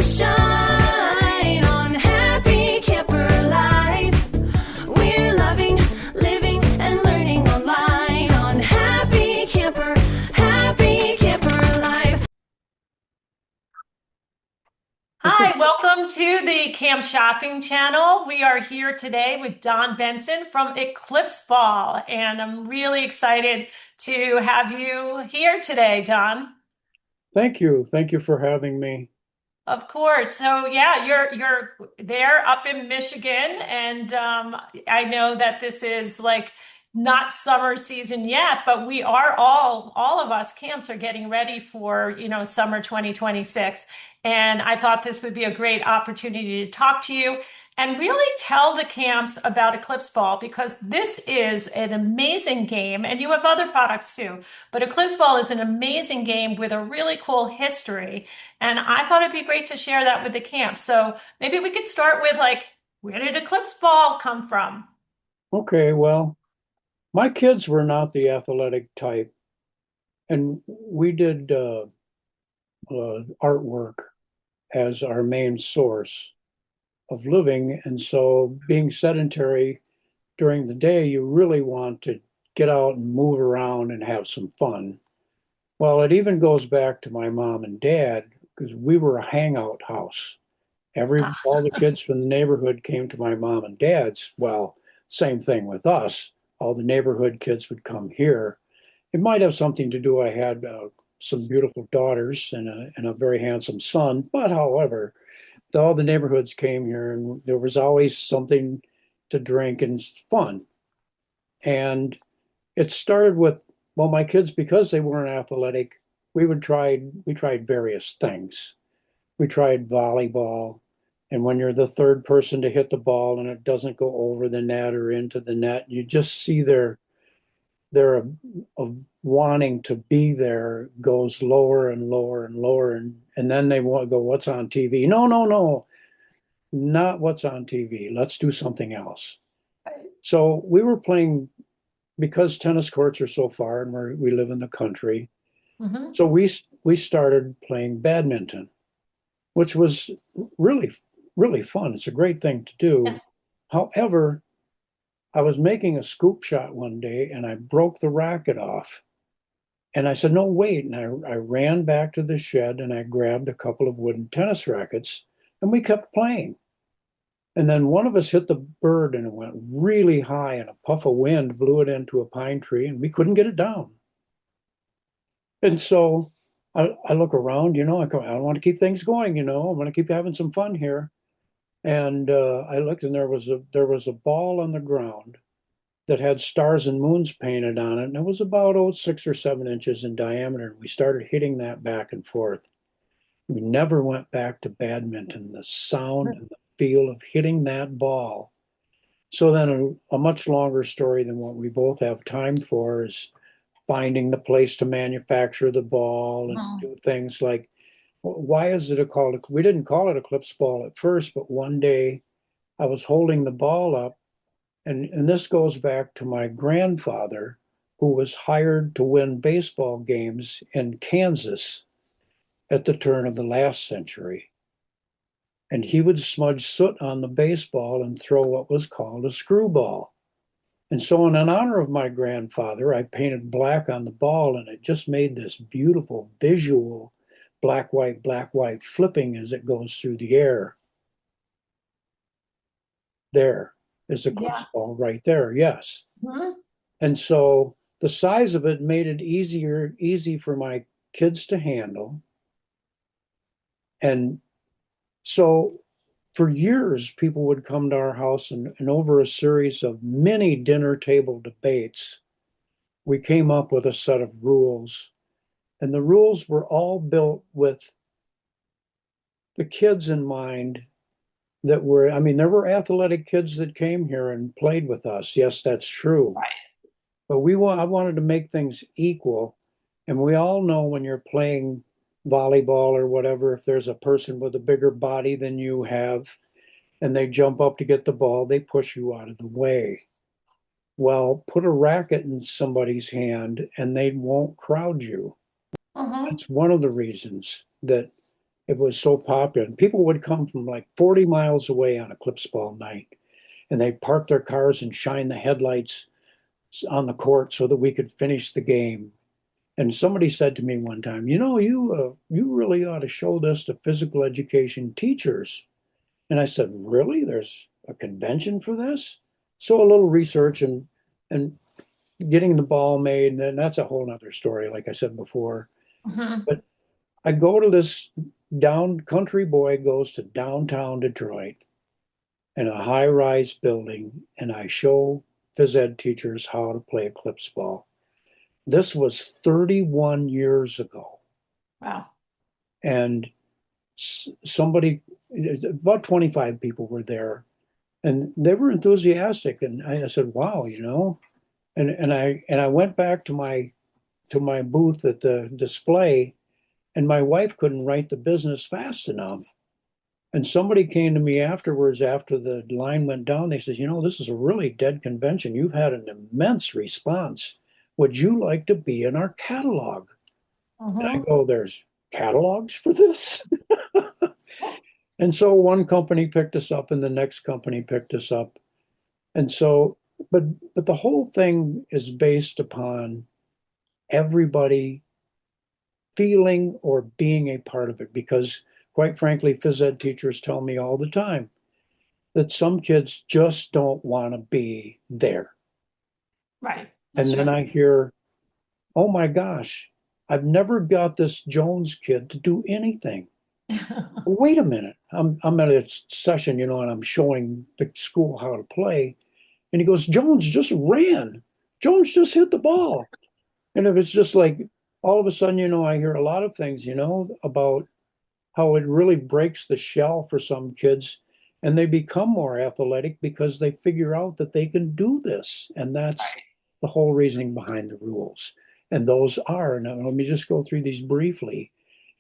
shine on Happy Camper Life. We're loving, living, and learning online on Happy Camper Life. Hi, welcome to the Camp Shopping channel. We are here today with Don Benson from Eclipse Ball, and I'm really excited to have you here today, Don. Thank you. Thank you for having me. Of course. So yeah, you're there up in Michigan, and I know that this is like not summer season yet, but we are all of us camps are getting ready for, summer 2026. And I thought this would be a great opportunity to talk to you and really tell the camps about Eclipse Ball because this is an amazing game, and you have other products too. But Eclipse Ball is an amazing game with a really cool history. And I thought it'd be great to share that with the camp. So maybe we could start with like, where did Eclipse Ball come from? Okay, well, my kids were not the athletic type, and we did artwork as our main source of living. And so, being sedentary during the day, you really want to get out and move around and have some fun. Well, it even goes back to my mom and dad because we were a hangout house. All the kids from the neighborhood came to my mom and dad's. Well, same thing with us. All the neighborhood kids would come here. It might have something to do. I had some beautiful daughters and a very handsome son. But however, all the neighborhoods came here, and there was always something to drink and fun. And it started with, well, my kids, because they weren't athletic, we tried various things. We tried volleyball. And when you're the third person to hit the ball and it doesn't go over the net or into the net, you just see their wanting to be there goes lower and lower and lower. And then they want to go, what's on TV? No, no, no, not what's on TV. Let's do something else. So we were playing because tennis courts are so far and we live in the country. Mm-hmm. So we started playing badminton, which was really really fun. It's a great thing to do. Yeah. However, I was making a scoop shot one day and I broke the racket off. And I said, no, wait. And I ran back to the shed and I grabbed a couple of wooden tennis rackets and we kept playing. And then one of us hit the bird and it went really high and a puff of wind blew it into a pine tree and we couldn't get it down. And so I look around, I want to keep things going, I want to keep having some fun here. And I looked, and there was a ball on the ground that had stars and moons painted on it, and it was about 6 or 7 inches in diameter. We started hitting that back and forth. We never went back to badminton. The sound and the feel of hitting that ball. So then, a much longer story than what we both have time for is finding the place to manufacture the ball and do things like. Why is it called? We didn't call it Eclipse Ball at first, but one day I was holding the ball up, and this goes back to my grandfather, who was hired to win baseball games in Kansas at the turn of the last century. And he would smudge soot on the baseball and throw what was called a screwball. And so, in honor of my grandfather, I painted black on the ball, and it just made this beautiful visual black, white, flipping as it goes through the air. There is a Eclipse Ball right there, yes. Mm-hmm. And so the size of it made it easy for my kids to handle. And so for years, people would come to our house and over a series of many dinner table debates, we came up with a set of rules. And the rules were all built with the kids in mind there were athletic kids that came here and played with us. Yes, that's true. Right. But I wanted to make things equal. And we all know when you're playing volleyball or whatever, if there's a person with a bigger body than you have and they jump up to get the ball, they push you out of the way. Well, put a racket in somebody's hand and they won't crowd you. Mm-hmm. That's one of the reasons that It was so popular. And people would come from like 40 miles away on Eclipse Ball night, and they'd park their cars and shine the headlights on the court so that we could finish the game. And somebody said to me one time, you really ought to show this to physical education teachers. And I said, really? There's a convention for this? So a little research and getting the ball made, and that's a whole nother story, like I said before. Mhm. But I go to this country boy goes to downtown Detroit in a high-rise building, and I show phys ed teachers how to play Eclipse Ball. This was 31 years ago. Wow. And somebody, about 25 people were there, and they were enthusiastic. And I said, wow, and I went back to my booth at the display, and my wife couldn't write the business fast enough. And somebody came to me afterwards, after the line went down. They says, this is a really dead convention. You've had an immense response. Would you like to be in our catalog? And I Mhm. go, there's catalogs for this? And so one company picked us up and the next company picked us up. And so, but the whole thing is based upon everybody feeling or being a part of it, because quite frankly, phys ed teachers tell me all the time that some kids just don't want to be there. Right. And That's then true. I hear, oh my gosh, I've never got this Jones kid to do anything. Wait a minute. I'm at a session, and I'm showing the school how to play. And he goes, Jones just ran. Jones just hit the ball. And if it's just like all of a sudden, I hear a lot of things, about how it really breaks the shell for some kids, and they become more athletic because they figure out that they can do this. And that's Right. the whole reasoning behind the rules. And those are, now let me just go through these briefly.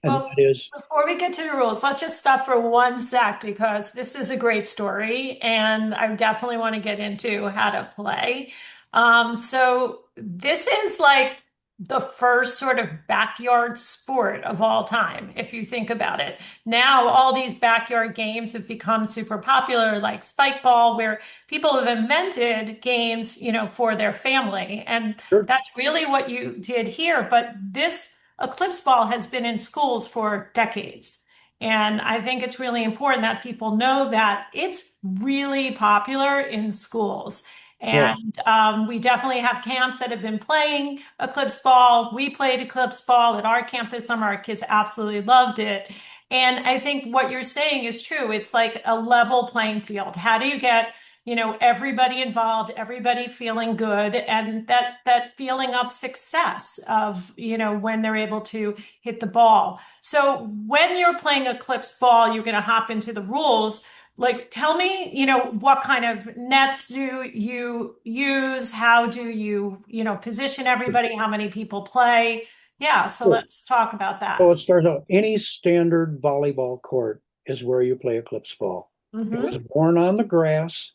And Well, that is, before we get to the rules, let's just stop for one sec because this is a great story, and I definitely want to get into how to play. So this is like the first sort of backyard sport of all time, if you think about it. Now, all these backyard games have become super popular, like spike ball, where people have invented games, for their family. And sure, that's really what you did here. But this Eclipse Ball has been in schools for decades. And I think it's really important that people know that it's really popular in schools. yes, And we definitely have camps that have been playing Eclipse Ball. We played Eclipse Ball at our camp this summer. Our kids absolutely loved it. And I think what you're saying is true. It's like a level playing field. How do you get everybody involved, everybody feeling good, and that feeling of success of, when they're able to hit the ball. So when you're playing Eclipse Ball, you're going to hop into the rules. Like, tell me, what kind of nets do you use? How do you, position everybody? How many people play? Yeah, so sure. let's talk about So that. it starts out, any standard volleyball court is where you play Eclipse Ball. It was Hmm. born on the grass,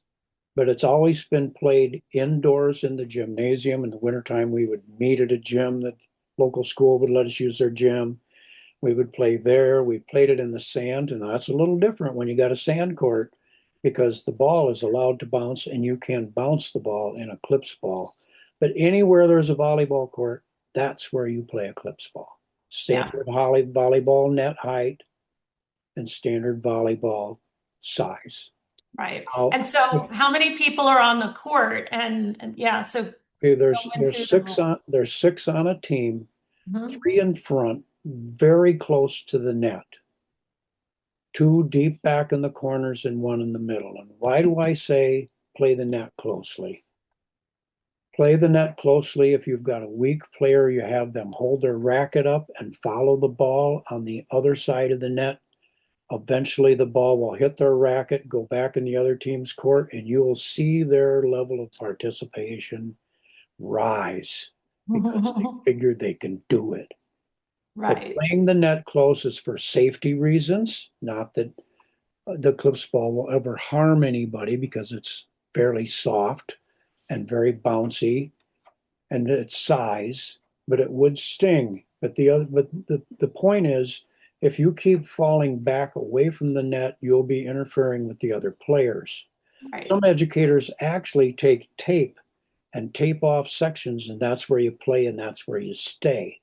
but it's always been played indoors in the gymnasium. In the wintertime, we would meet at a gym that local school would let us use their gym. We would play there. We played it in the sand, and that's a little different when you got a sand court, because the ball is allowed to bounce and you can bounce the ball in Eclipse Ball. But anywhere there's a volleyball court, that's where you play Eclipse Ball. Yeah. Standard volleyball net height and standard volleyball size. Right. Now, And so how many people are on the court? And yeah, so go okay, there's into the rules. six on a team, Mhm. three in front, very close to the net, two deep back in the corners and one in the middle. And why do I say play the net closely? Play the net closely. If you've got a weak player, you have them hold their racket up and follow the ball on the other side of the net. Eventually, the ball will hit their racket, go back in the other team's court, and you will see their level of participation rise because they figure they can do it. But Right. playing the net close is for safety reasons, not that the Eclipse Ball will ever harm anybody, because it's fairly soft and very bouncy and its size, but it would sting. But the point is, if you keep falling back away from the net, you'll be interfering with the other players. Right. Some educators actually take tape and tape off sections, and that's where you play and that's where you stay.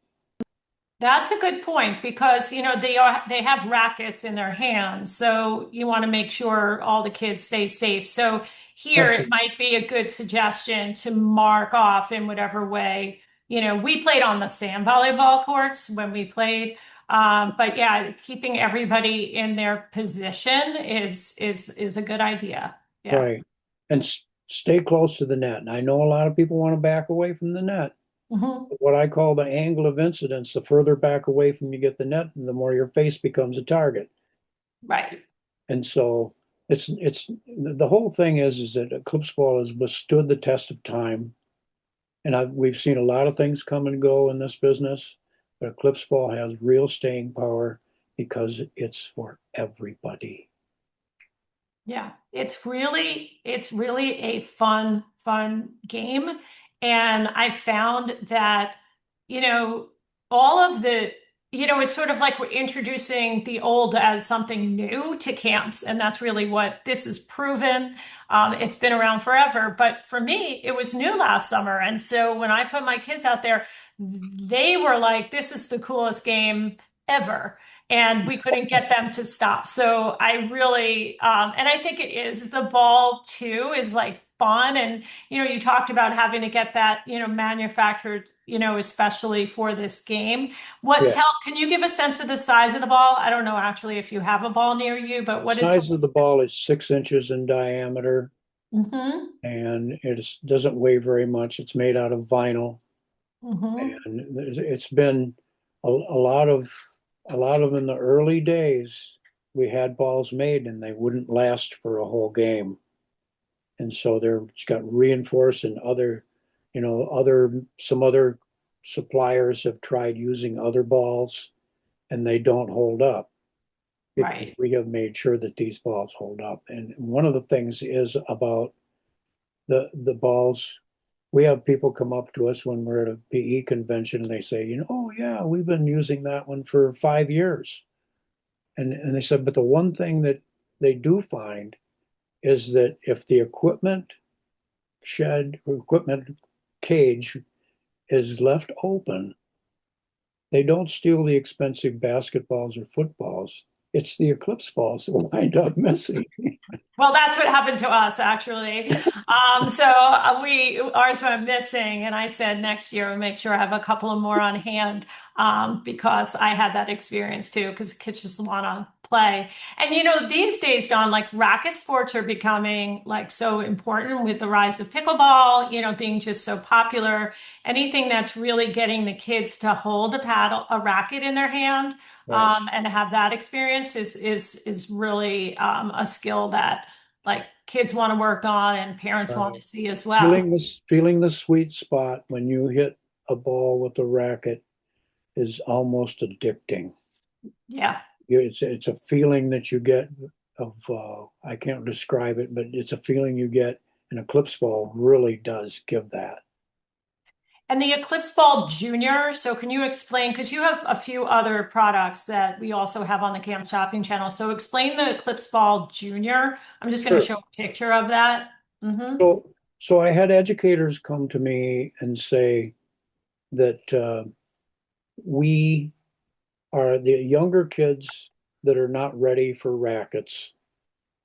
That's a good point because they have rackets in their hands, so you want to make sure all the kids stay safe. So here it Absolutely. might be a good suggestion to mark off in whatever way. We played on the sand volleyball courts when we played, but yeah, keeping everybody in their position is a good idea. Yeah. Right. And stay close to the net. And I know a lot of people want to back away from the net. Hmm. What I call the angle of incidence, the further back away from you get the net, the more your face becomes a target. Right. And so it's the whole thing is that Eclipse Ball has withstood the test of time. And we've seen a lot of things come and go in this business, but Eclipse Ball has real staying power because it's for everybody. Yeah, it's really a fun game. And I found that, you know, all of it's sort of like we're introducing the old as something new to camps. And that's really what this is proven. It's been around forever. But for me, it was new last summer. And so when I put my kids out there, they were like, this is the coolest game ever, and we couldn't get them to stop. So I really, and I think it is the ball too is like fun. And, you talked about having to get that, manufactured, especially for this game. Yeah. Can you give a sense of the size of the ball? I don't know actually if you have a ball near you, but what is Size of the ball is 6 inches in diameter, mm-hmm, and it doesn't weigh very much. It's made out of vinyl, mm-hmm, and it's been a lot of in the early days. We had balls made, and they wouldn't last for a whole game, and so they're it's got reinforced and some other suppliers have tried using other balls, and they don't hold up because right, we have made sure that these balls hold up. And one of the things is about the balls. We have people come up to us when we're at a PE convention and they say, oh yeah, we've been using that one for 5 years. And they said, but the one thing that they do find is that if the equipment shed or equipment cage is left open, they don't steal the expensive basketballs or footballs. It's the Eclipse balls that wind up missing. well, that's what happened to us actually. So ours went missing, and I said next year we'll make sure I have a couple of more on hand, because I had that experience too. Because kids just want to play, and these days, Don, like racket sports are becoming like so important with the rise of pickleball. Being just so popular. Anything that's really getting the kids to hold a racket in their hand, Right. and have that experience is really a skill that like kids want to work on and parents want Right. to see as well. Feeling the sweet spot when you hit a ball with a racket is almost addicting. Yeah. It's a feeling that you get of I can't describe it, but it's a feeling you get, and Eclipse Ball really does give that. And the Eclipse Ball Junior. So can you explain, because you have a few other products that we also have on the Camp Shopping channel. So explain the Eclipse Ball Junior. I'm just going to Sure. show a picture of that. Hmm. So I had educators come to me and say that we are the younger kids that are not ready for rackets.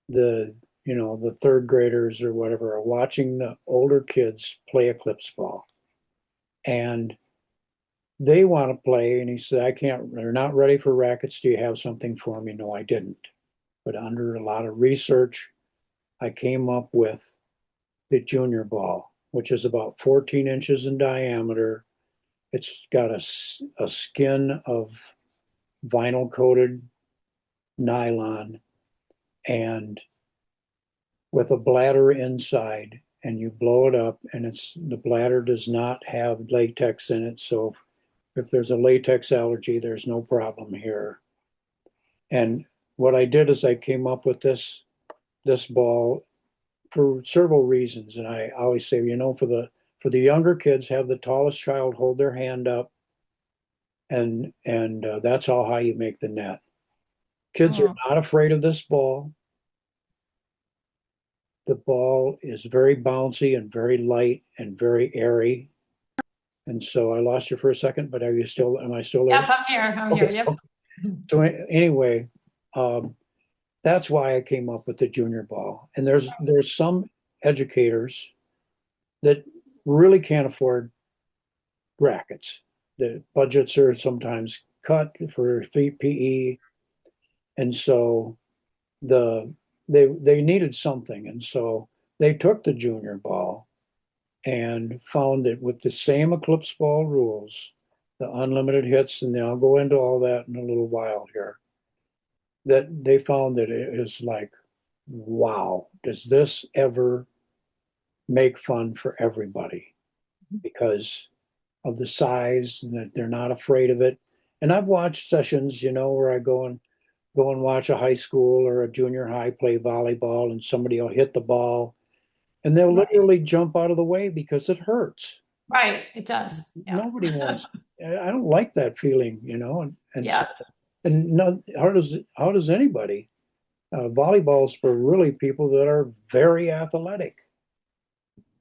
The third graders or whatever are watching the older kids play Eclipse Ball, and they want to play. And he said, I can't, they're not ready for rackets. Do you have something for me? No, I didn't. But under a lot of research, I came up with the junior ball, which is about 14 inches in diameter. It's got a skin of vinyl coated nylon and with a bladder inside, and you blow it up, and the bladder does not have latex in it. So if there's a latex allergy, there's no problem here. And what I did is I came up with this ball for several reasons. And I always say, for the younger kids, have the tallest child hold their hand up and that's how high you make the net. Kids are Mm. not afraid of this ball. The ball is very bouncy and very light and very airy. And so I lost you for a second, but am I still Yep, there? I'm here. I'm here. Okay. Yep. Okay. So anyway, um, that's why I came up with the junior ball. And there's some educators that really can't afford rackets. The budgets are sometimes cut for PE, and so the they needed something, and so they took the junior ball and found that with the same Eclipse Ball rules, the unlimited hits, and I'll go into all that in a little while here, that they found that it is like, wow, does this ever make fun for everybody? Because of the size and that they're not afraid of it. And I've watched sessions, where I go and watch a high school or a junior high play volleyball, and somebody will hit the ball and they'll Right. literally jump out of the way because it hurts. Right. It does. Yeah. Nobody wants. I don't like that feeling, and so, Yeah. and no, how does anybody? Volleyball's for really people that are very athletic,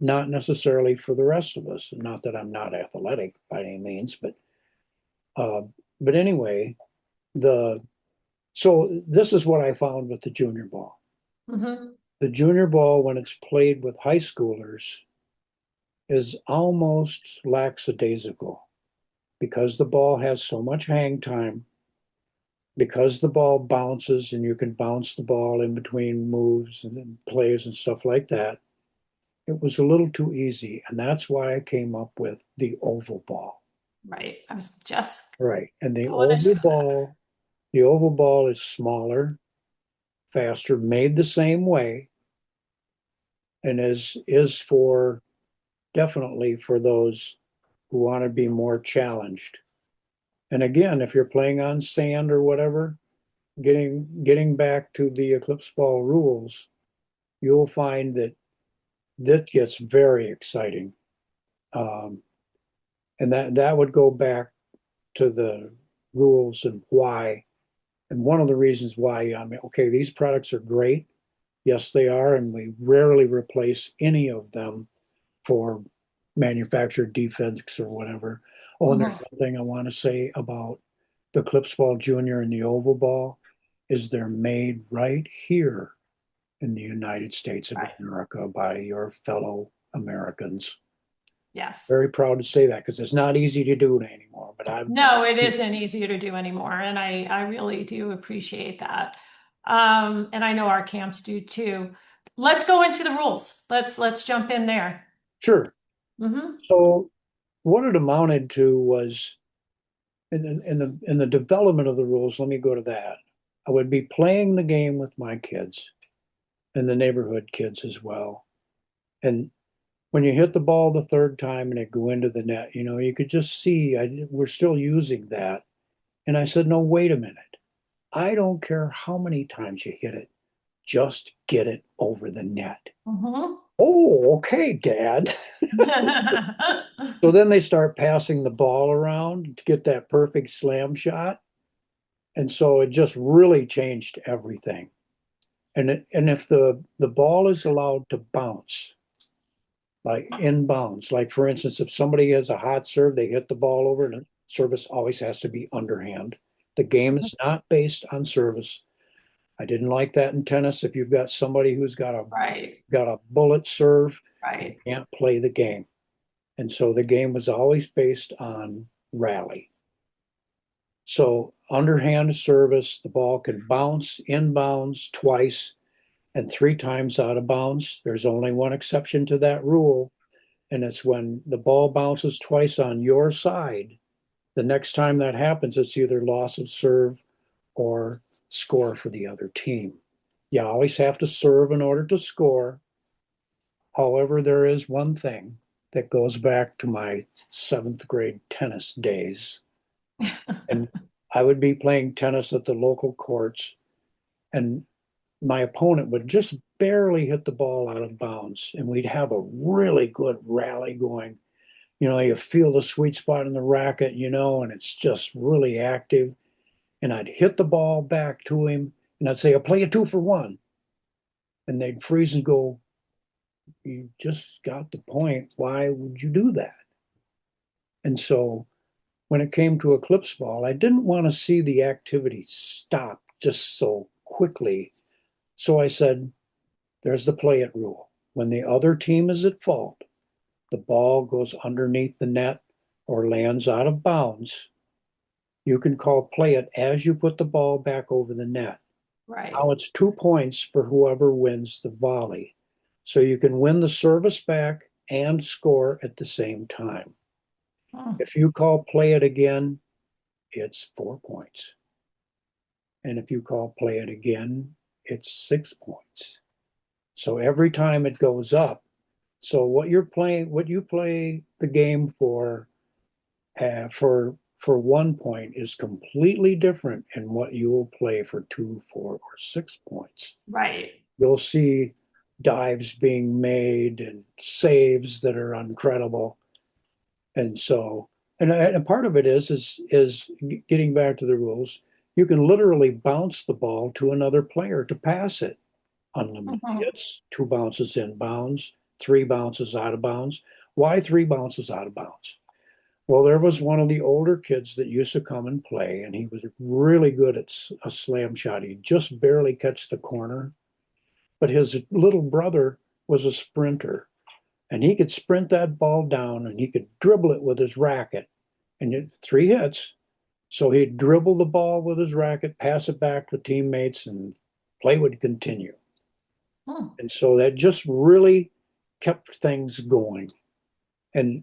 not necessarily for the rest of us. Not that I'm not athletic by any means, uh, but anyway, the so this is what I found with the junior ball. Hmm. The junior ball, when it's played with high schoolers, is almost lackadaisical because the ball has so much hang time, because the ball bounces and you can bounce the ball in between moves and plays and stuff like that. It was a little too easy, and that's why I came up with the oval ball. Right. I was just Right. And going to show that. the oval ball is smaller, faster, made the same way, and is for definitely for those who want to be more challenged. And again, if you're playing on sand or whatever, getting back to the Eclipse Ball rules, you'll find that this gets very exciting. Um, and that would go back to the rules and why. And one of the reasons why, I mean, okay, these products are great. Yes, they are. And we rarely replace any of them for manufactured defects or whatever. Oh, and there's Mhm. one thing I want to say about the Eclipse Ball Junior and the Oval Ball is they're made right here in the United States of Right. America by your fellow Americans. Yes. Very proud to say that because it's not easy to do it anymore. But I've No, it isn't easy to do anymore. And I really do appreciate that. And I know our camps do too. Let's go into the rules. Let's jump in there. sure. Hmm. So what it amounted to was in the development of the rules. Let me go to that. I would be playing the game with my kids and the neighborhood kids as well. And when you hit the ball the third time and it go into the net, you could just see we're still using that. And I said, no, wait a minute. I don't care how many times you hit it, just get it over the net. Hmm. Oh, okay, Dad. So then they start passing the ball around to get that perfect slam shot. And so it just really changed everything. And if the ball is allowed to bounce, like inbounds. Like for instance, if somebody has a hot serve, they hit the ball over, and the service always has to be underhand. The game is not based on service. I didn't like that in tennis. If you've got somebody who's Right. got a bullet serve, you Right. can't play the game. And so the game was always based on rally. So underhand service, the ball can bounce inbounds twice and three times out of bounds. There's only one exception to that rule, and it's when the ball bounces twice on your side. The next time that happens, it's either loss of serve or score for the other team. You always have to serve in order to score. However, there is one thing that goes back to my seventh grade tennis days. And I would be playing tennis at the local courts, and my opponent would just barely hit the ball out of bounds, and we'd have a really good rally going. You feel the sweet spot in the racket, and it's just really active. And I'd hit the ball back to him and I'd say, I'll play a 2-for-1. And they'd freeze and go, you just got the point. Why would you do that? And so when it came to Eclipse Ball, I didn't want to see the activity stop just so quickly. So I said, there's the play it rule. When the other team is at fault, the ball goes underneath the net or lands out of bounds. You can call play it as you put the ball back over the net. Right. Now it's 2 points for whoever wins the volley. So you can win the service back and score at the same time. If you call play it again, it's 4 points. And if you call play it again, it's 6 points. So every time it goes up. So what you play the game for 1 point is completely different in what you will play for 2, 4, or 6 points. Right. You'll see dives being made and saves that are incredible. And so, and part of it is getting back to the rules. You can literally bounce the ball to another player to pass it. Unlimited hits, 2 bounces in bounds, 3 bounces out of bounds. Why 3 bounces out of bounds? Well, there was one of the older kids that used to come and play, and he was really good at a slam shot. He'd just barely catch the corner, but his little brother was a sprinter, and he could sprint that ball down, and he could dribble it with his racket, and 3 hits. So he'd dribble the ball with his racket, pass it back to teammates, and play would continue. And so that just really kept things going. And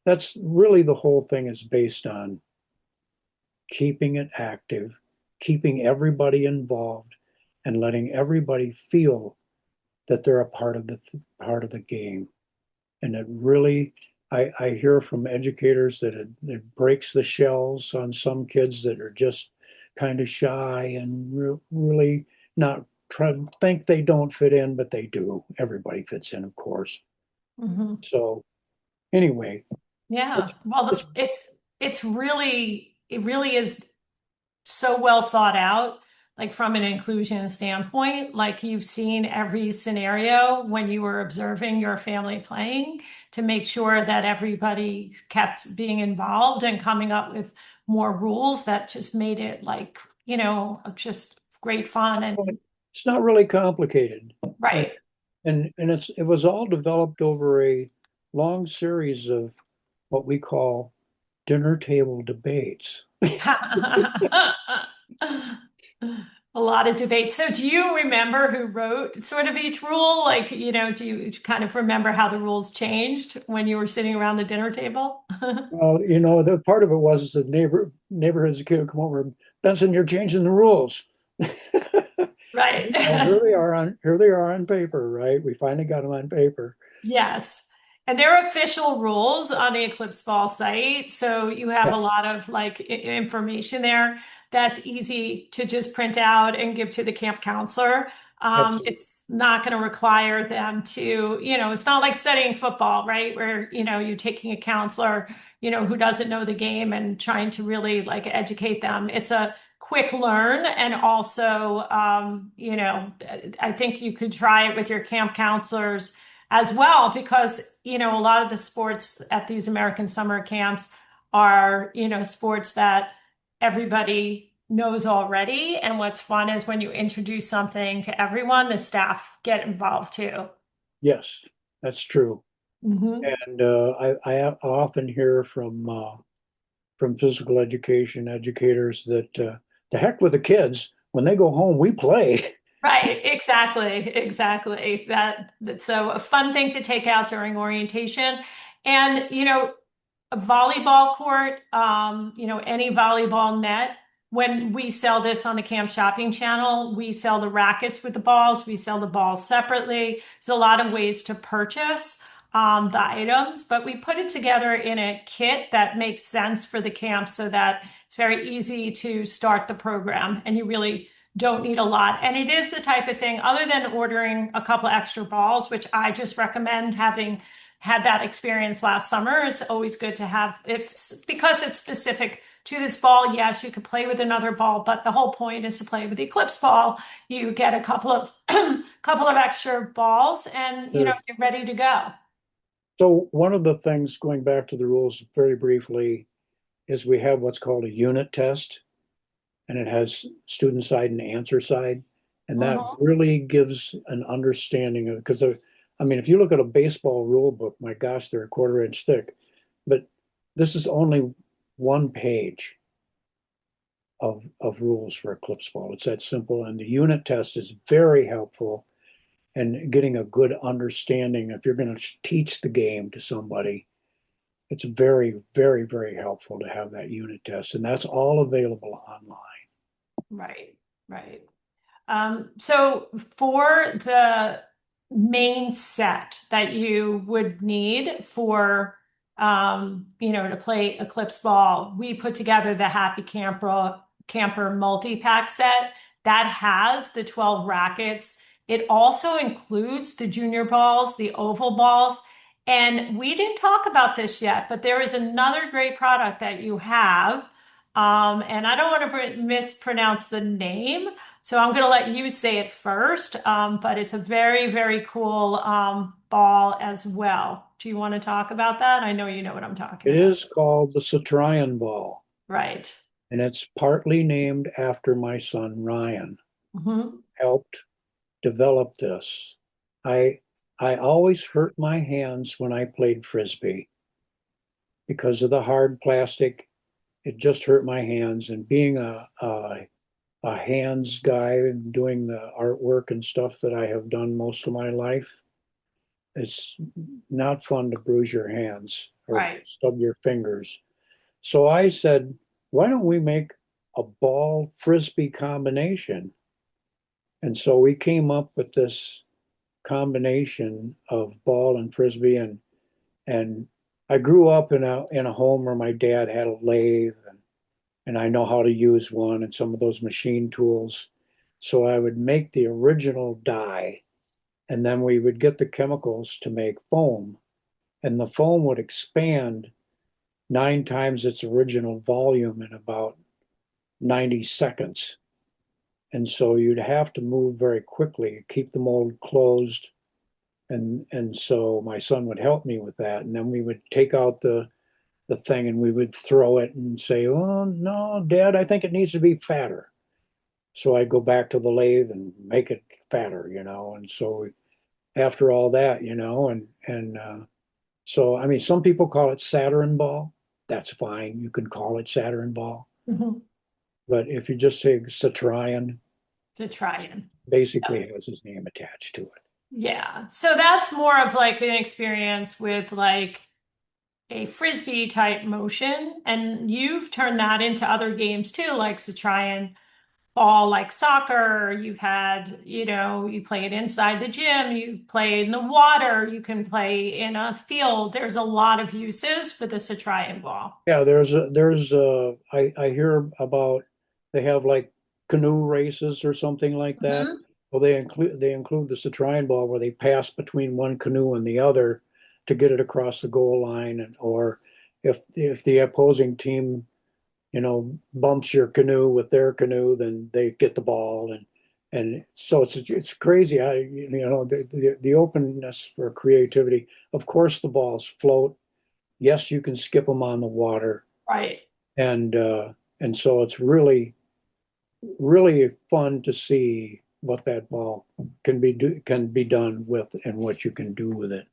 that's really the whole thing is based on keeping it active, keeping everybody involved, and letting everybody feel that they're a part of the game. And it really, I hear from educators that it breaks the shells on some kids that are just kind of shy and really not try to think they don't fit in, but they do. Everybody fits in, of course. So anyway, Yeah. Well, it really is so well thought out, like from an inclusion standpoint. Like you've seen every scenario when you were observing your family playing to make sure that everybody kept being involved and coming up with more rules that just made it like, just great fun and it's not really complicated. right. And it was all developed over a long series of what we call dinner table debates. A lot of debate. So do you remember who wrote sort of each rule? Like, do you kind of remember how the rules changed when you were sitting around the dinner table? Well, the part of it was the neighborhood's kid would come over, Benson, you're changing the rules. Right. Here they are on paper, right? We finally got them on paper. Yes. And there are official rules on the Eclipse Ball site. So you have a Yes. lot of like information there that's easy to just print out and give to the camp counselor. Absolutely. It's not going to require them to, it's not like studying football, right? Where, you're taking a counselor, who doesn't know the game and trying to really like educate them. It's a quick learn. And also, I think you could try it with your camp counselors as well, because, a lot of the sports at these American summer camps are, sports that everybody knows already. And what's fun is when you introduce something to everyone, the staff get involved too. Yes, that's true. Hmm. And I often hear from physical education educators that the heck with the kids. When they go home, we play. Right, exactly. That's so a fun thing to take out during orientation. And, a volleyball court, any volleyball net. When we sell this on the Camp Shopping channel, we sell the rackets with the balls, we sell the balls separately. There's a lot of ways to purchase the items, but we put it together in a kit that makes sense for the camp so that it's very easy to start the program and you really don't need a lot. And it is the type of thing, other than ordering a couple extra balls, which I just recommend having had that experience last summer. It's always good to have, it's because it's specific to this ball. Yes, you could play with another ball, but the whole point is to play with the Eclipse Ball. You get a couple of couple of extra balls and Sure. you're ready to go. So one of the things, going back to the rules very briefly, is we have what's called a unit test, and it has student side and answer side. And that Mhm. really gives an understanding of, because I mean, if you look at a baseball rule book, my gosh, they're a quarter inch thick. But this is only one page of rules for Eclipse Ball. It's that simple. And the unit test is very helpful in getting a good understanding. If you're going to teach the game to somebody, it's very, very, very helpful to have that unit test. And that's all available online. Right, right. So for the main set that you would need for to play Eclipse Ball, we put together the Happy Camper multi-pack set that has the 12 rackets. It also includes the junior balls, the oval balls, and we didn't talk about this yet, but there is another great product that you have. And I don't want to mispronounce the name, so I'm going to let you say it first, but it's a very, very cool ball as well. Do you want to talk about that? I know you know what I'm talking It about. is called the Satrian Ball, Right. and it's partly named after my son Ryan. Hmm. Helped develop this. I I always hurt my hands when I played frisbee because of the hard plastic. It just hurt my hands. And being a hands guy and doing the artwork and stuff that I have done most of my life, it's not fun to bruise your hands or Right. stub your fingers. So I said, why don't we make a ball frisbee combination? And so we came up with this combination of ball and frisbee, and I grew up in a home where my dad had a lathe, and I know how to use one and some of those machine tools. So I would make the original die, and then we would get the chemicals to make foam, and the foam would expand 9 times its original volume in about 90 seconds. And so you'd have to move very quickly, keep the mold closed. And so my son would help me with that. And then we would take out the thing and we would throw it and say, oh no, Dad, I think it needs to be fatter. So I'd go back to the lathe and make it fatter, And so after all that, so I mean, some people call it Saturn ball. That's fine. You can call it Saturn ball. Hmm. But if you just say Satrian, To try and. basically has his name attached to it. Yeah. So that's more of like an experience with like a frisbee type motion. And you've turned that into other games too, like to try and ball like soccer. You've had, you play it inside the gym, you play in the water, you can play in a field. There's a lot of uses for the Satrian ball. Yeah, I hear about they have like canoe races or something like that. Mhm. Well, they include the Satrian ball where they pass between one canoe and the other to get it across the goal line, and or if the opposing team, bumps your canoe with their canoe, then they get the ball, and so it's crazy. The openness for creativity. Of course, the balls float. Yes, you can skip them on the water, Right. and so it's really really fun to see what that ball can be done with and what you can do with it.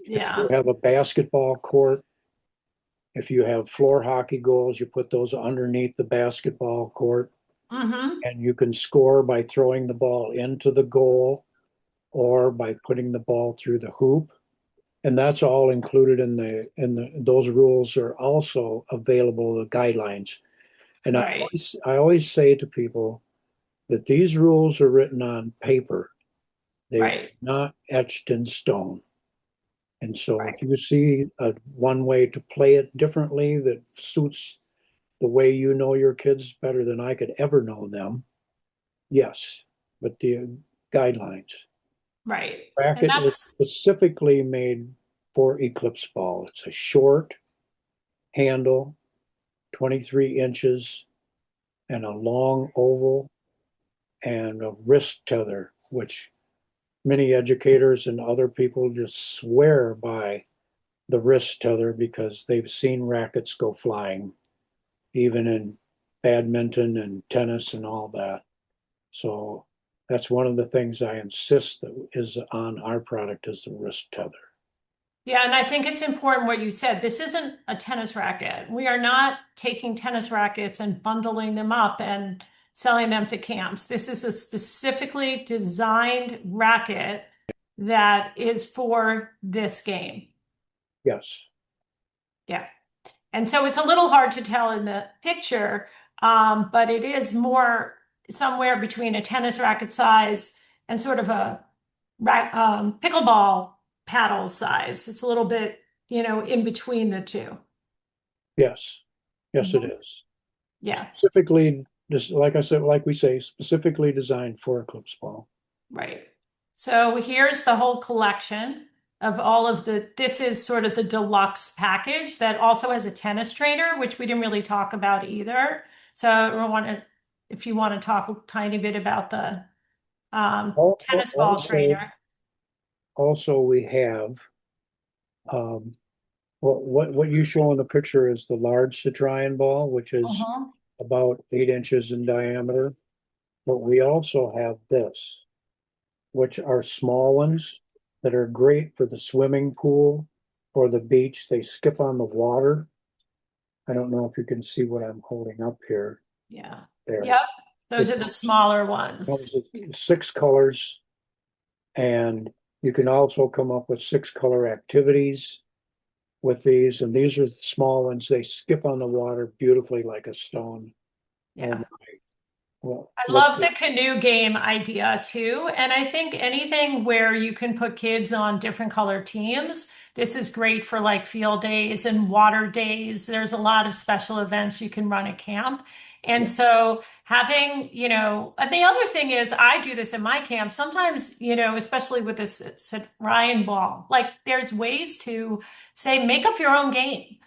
If you Yeah. have a basketball court, if you have floor hockey goals, you put those underneath the basketball court, Hmm. and you can score by throwing the ball into the goal or by putting the ball through the hoop. And that's all included those rules are also available, the guidelines. And Right. I always say to people that these rules are written on paper. They are Right. not etched in stone. And so Right. if you see one way to play it differently that suits the way you know your kids better than I could ever know them, yes. But the guidelines. Right. And Bracket is that's specifically made for Eclipse Ball. It's a short handle, 23 inches, and a long oval and a wrist tether, which many educators and other people just swear by the wrist tether because they've seen rackets go flying, even in badminton and tennis and all that. So that's one of the things I insist that is on our product is the wrist tether. Yeah, and I think it's important what you said. This isn't a tennis racket. We are not taking tennis rackets and bundling them up and selling them to camps. This is a specifically designed racket that is for this game. Yes. Yeah. And so it's a little hard to tell in the picture, but it is more somewhere between a tennis racket size and sort of a pickleball paddle size. It's a little bit, in between the two. Yes. Yes, it Mhm. is. Yeah, Specifically, just like I said, like we say, specifically designed for Eclipse Ball. right. So here's the whole collection of all of this is sort of the deluxe package that also has a tennis trainer, which we didn't really talk about either. So I want to, if you want to talk a tiny bit about the tennis ball Also, trainer. also we have um, what you show in the picture is the large Satrian ball, which is Uh-huh. about 8 inches in diameter. But we also have this, which are small ones that are great for the swimming pool or the beach. They skip on the water. I don't know if you can see what I'm holding up here. Yeah. There. Yep. Those It are the smaller ones. comes with 6 colors, and you can also come up with 6 color activities with these. And these are the small ones. They skip on the water beautifully like a stone. Oh Yeah. my. Well, I look, love the canoe game idea too. And I think anything where you can put kids on different color teams, this is great for like field days and water days. There's a lot of special events you can run at camp. And so having, and the other thing is I do this in my camp sometimes, especially with this Ryan ball, like there's ways to say, make up your own game.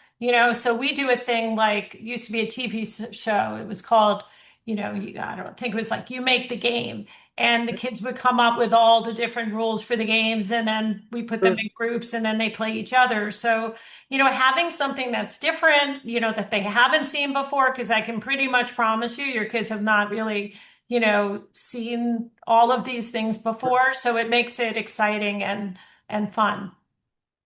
So we do a thing like used to be a TV show. It was called I don't think it was like you make the game. And the kids would come up with all the different rules for the games, and then we put them sure. in groups and then they play each other. So, having something that's different, that they haven't seen before, because I can pretty much promise you your kids have not really, seen all of these things before. So it makes it exciting and fun.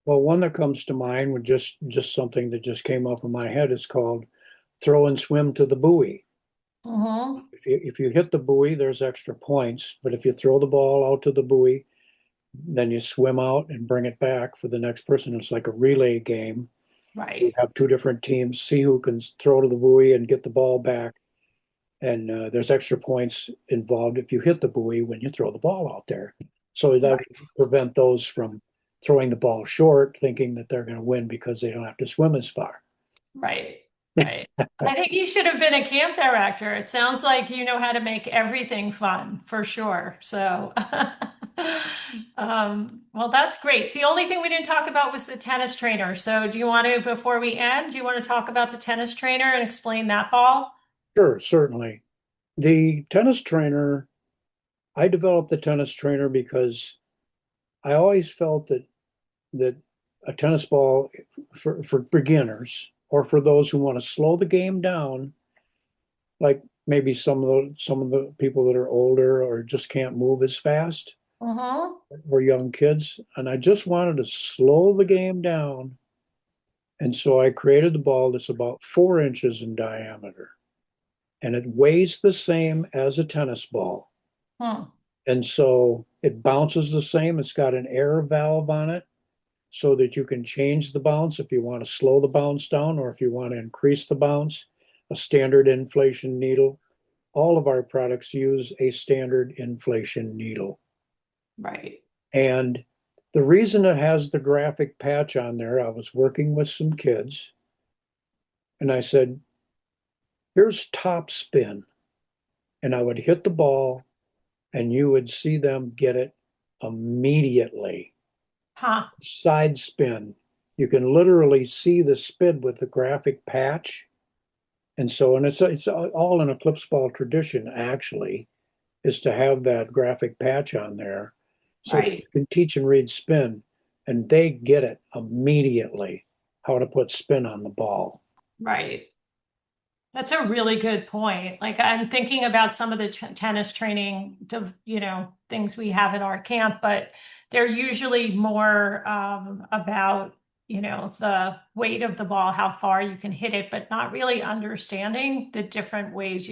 Well, one that comes to mind with just something that just came up in my head is called throw and swim to the buoy. Hmm. If you hit the buoy, there's extra points. But if you throw the ball out to the buoy, then you swim out and bring it back for the next person. It's like a relay game. You Right. have 2 different teams, see who can throw to the buoy and get the ball back. And there's extra points involved if you hit the buoy when you throw the ball out there. So that would prevent those from throwing the ball short, thinking that they're going to win because they don't have to swim as far. Right, right. I think you should have been a camp director. It sounds like you know how to make everything fun for sure. So, well, that's great. The only thing we didn't talk about was the tennis trainer. So, do you want to, before we end, do you want to talk about the tennis trainer and explain that ball? Sure, certainly. The tennis trainer, I developed the tennis trainer because I always felt that a tennis ball for beginners or for those who want to slow the game down, like maybe some of the people that are older or just can't move as fast, Mm-hmm. were young kids, and I just wanted to slow the game down. And so I created the ball that's about 4 inches in diameter, and it weighs the same as a tennis ball. Hmm. And so it bounces the same. It's got an air valve on it so that you can change the bounce if you want to slow the bounce down or if you want to increase the bounce. A standard inflation needle. All of our products use a standard inflation needle. Right. And the reason it has the graphic patch on there, I was working with some kids and I said, here's top spin. And I would hit the ball and you would see them get it immediately. Huh. Side spin, you can literally see the spin with the graphic patch. And so, and it's all an Eclipse Ball tradition, actually, is to have that graphic patch on there so that you Right. can teach and read spin, and they get it immediately how to put spin on the ball. Right. That's a really good point. Like I'm thinking about some of the tennis training, things we have at our camp, but they're usually more about, the weight of the ball, how far you can hit it, but not really understanding the different ways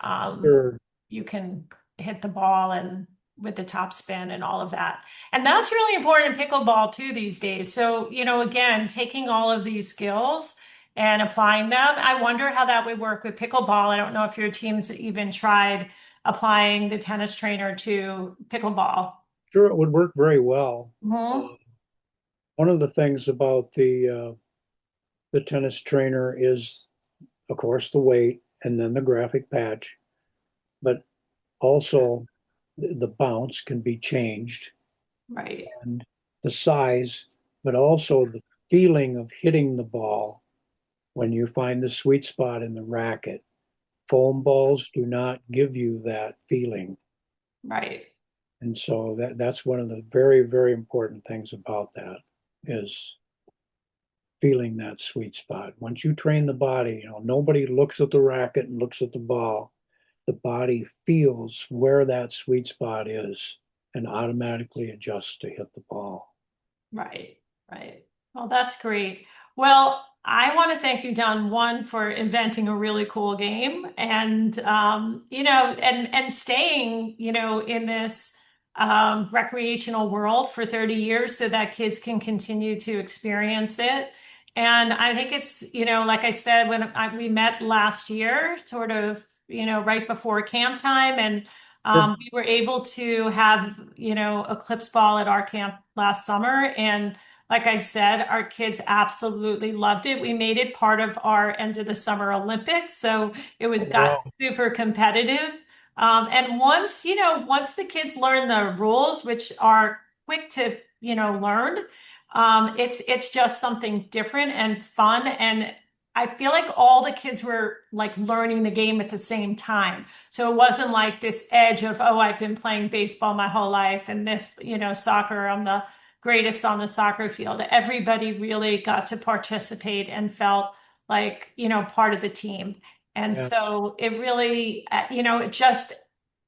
um, Sure. you can hit the ball and with the top spin and all of that. And that's really important in pickleball too these days. So, again, taking all of these skills and applying them. I wonder how that would work with pickleball. I don't know if your team's even tried applying the tennis trainer to pickleball. Sure, it would work very well. Hmm. Uh, one of the things about the tennis trainer is, of course, the weight and then the graphic patch, but also the bounce can be changed Right, and the size, but also the feeling of hitting the ball when you find the sweet spot in the racket. Foam balls do not give you that feeling. right. And so that's one of the very, very important things about that is feeling that sweet spot. Once you train the body, nobody looks at the racket and looks at the ball. The body feels where that sweet spot is and automatically adjusts to hit the ball. Right, right. Well, that's great. Well, I want to thank you, Don, one for inventing a really cool game and and staying, in this recreational world for 30 years so that kids can continue to experience it. And I think it's, like I said, we met last year, sort of, right before camp time, and Sure. we were able to have, Eclipse Ball at our camp last summer. And like I said, our kids absolutely loved it. We made it part of our end of the summer Olympics. So it was Oh, got wow. super competitive. And once the kids learn the rules, which are quick to, learn, it's just something different and fun. And I feel like all the kids were like learning the game at the same time. So it wasn't like this edge of, oh, I've been playing baseball my whole life and this, soccer, I'm the greatest on the soccer field. Everybody really got to participate and felt like, part of the team. And Yeah. so it really, it just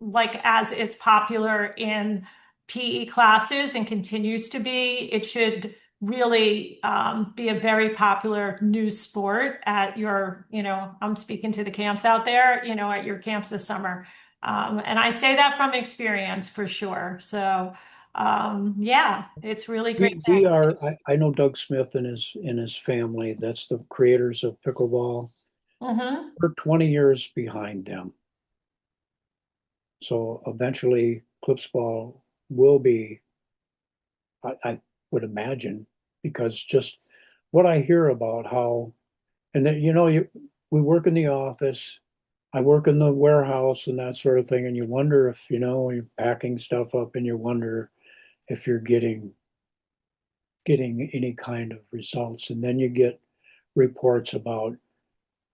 like as it's popular in PE classes and continues to be, it should really be a very popular new sport at your, I'm speaking to the camps out there, at your camps this summer. And I say that from experience for sure. So, yeah, it's really great to We have. are, I know Doug Smith and his family, that's the creators of pickleball. Hmm. We're 20 years behind them. So eventually Clipsball will be, I would imagine, because just what I hear about how, and then, we work in the office, I work in the warehouse and that sort of thing, and you wonder if, you're packing stuff up and you wonder if you're getting any kind of results. And then you get reports about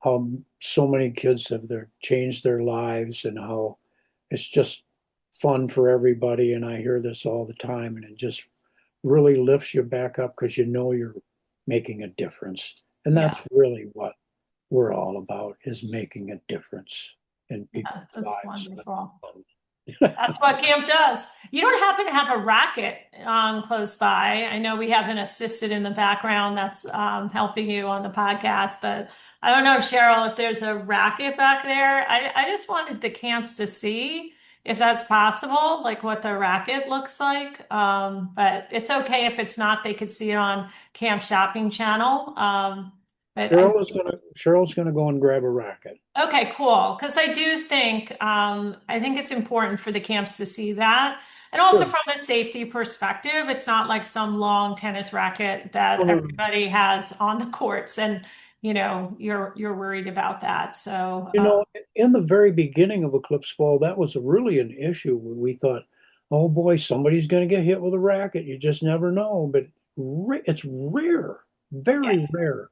how so many kids have changed their lives and how it's just fun for everybody. And I hear this all the time, and it just really lifts you back up because you're making a difference. And Yeah, that's really what we're all about, is making a difference in people's yeah, that's lives. wonderful. That's what camp does. You don't happen to have a racket close by. I know we have an assistant in the background that's helping you on the podcast, but I don't know, Cheryl, if there's a racket back there. I just wanted the camps to see if that's possible, like what the racket looks like. But it's okay if it's not. They could see it on Camp Shopping Channel. But I Cheryl's gonna go and grab a racket. Okay, cool. Because I think it's important for the camps to see that. And also Sure. from a safety perspective, it's not like some long tennis racket No, that no, no. everybody has on the courts and you're worried about that. So You know, in the very beginning of Eclipse Ball, that was really an issue. We thought, oh boy, somebody's going to get hit with a racket. You just never know. But it's rare, very rare,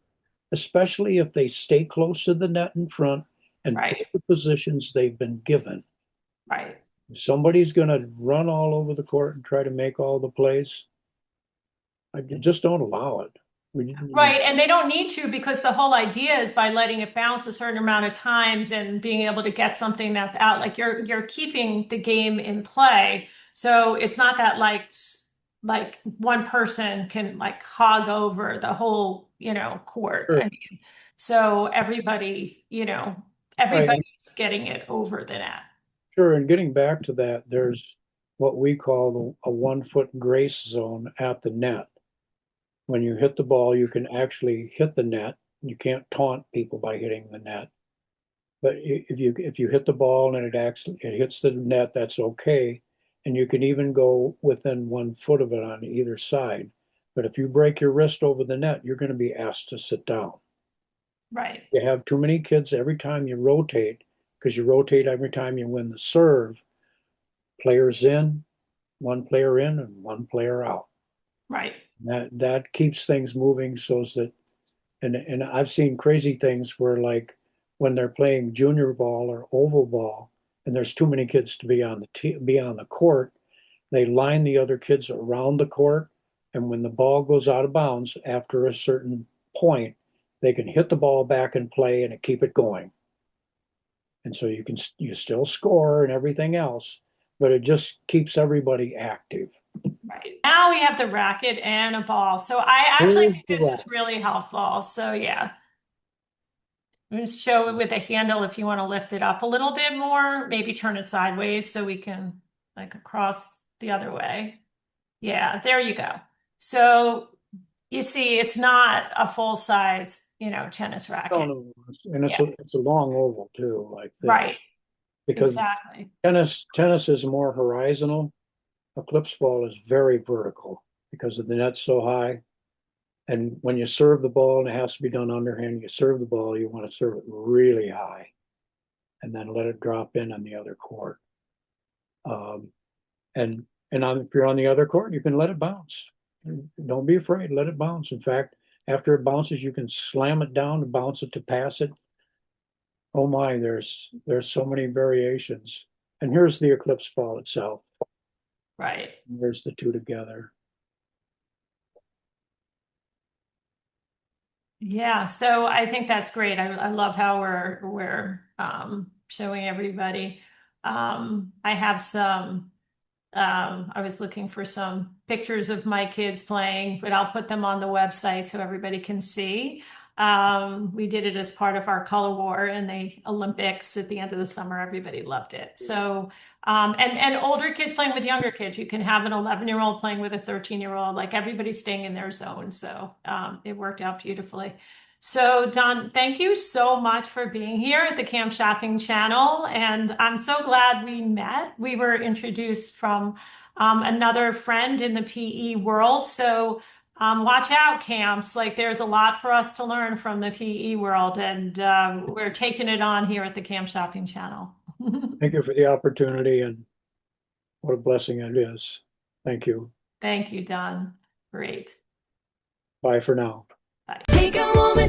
especially if they stay close to the net in front and play Right, the positions they've been given. right. If somebody's going to run all over the court and try to make all the plays, I just don't allow it. Right, and they don't need to because the whole idea is by letting it bounce a certain amount of times and being able to get something that's out, like you're keeping the game in play. So it's not that like one person can like hog over the whole, court. Sure, I mean, so everybody, right, everybody's getting it over the net. sure. And getting back to that, there's what we call a 1 foot grace zone at the net. When you hit the ball, you can actually hit the net. You can't taunt people by hitting the net. But if you hit the ball and it hits the net, that's okay. And you can even go within 1 foot of it on either side. But if you break your wrist over the net, you're going to be asked to sit down. Right, You have too many kids every time you rotate, because you rotate every time you win the serve, players in, one player in, and one player out. right, That keeps things moving so that and I've seen crazy things where like when they're playing junior ball or oval ball and there's too many kids to be on the court, they line the other kids around the court, and when the ball goes out of bounds after a certain point, they can hit the ball back and play and keep it going. And so you still score and everything else, but it just keeps everybody active. right. Now we have the racket and a ball. So I actually Here's think the this is racket. really helpful. So yeah. Just show it with the handle if you want to lift it up a little bit more, maybe turn it sideways so we can like across the other way. Yeah, there you go. So you see, it's not a full size, tennis No, racket. no, and Yeah, it's a long oval too, like this, right. because Exactly. tennis is more horizontal. Eclipse ball is very vertical because the net's so high. And when you serve the ball and it has to be done underhand, you serve the ball, you want to serve it really high and then let it drop in on the other court. Um, and if you're on the other court, you can let it bounce. Don't be afraid, let it bounce. In fact, after it bounces, you can slam it down and bounce it to pass it. Oh my, there's so many variations. And here's the Eclipse ball itself. Right. There's the two together. Yeah, so I think that's great. I love how we're showing everybody. I have some I was looking for some pictures of my kids playing, but I'll put them on the website so everybody can see. We did it as part of our color war in the Olympics at the end of the summer. Everybody loved it. So, and older kids playing with younger kids. You can have an 11-year-old playing with a 13-year-old, like everybody's staying in their zone. So, it worked out beautifully. So, Don, thank you so much for being here at the Camp Shopping Channel. And I'm so glad we met. We were introduced from another friend in the PE world. So, watch out, camps. Like, there's a lot for us to learn from the PE world. And we're taking it on here at the Camp Shopping Channel. Thank you for the opportunity and what a blessing it is. Thank you. Thank you, Don. Great. Bye for now. Bye. Take a moment.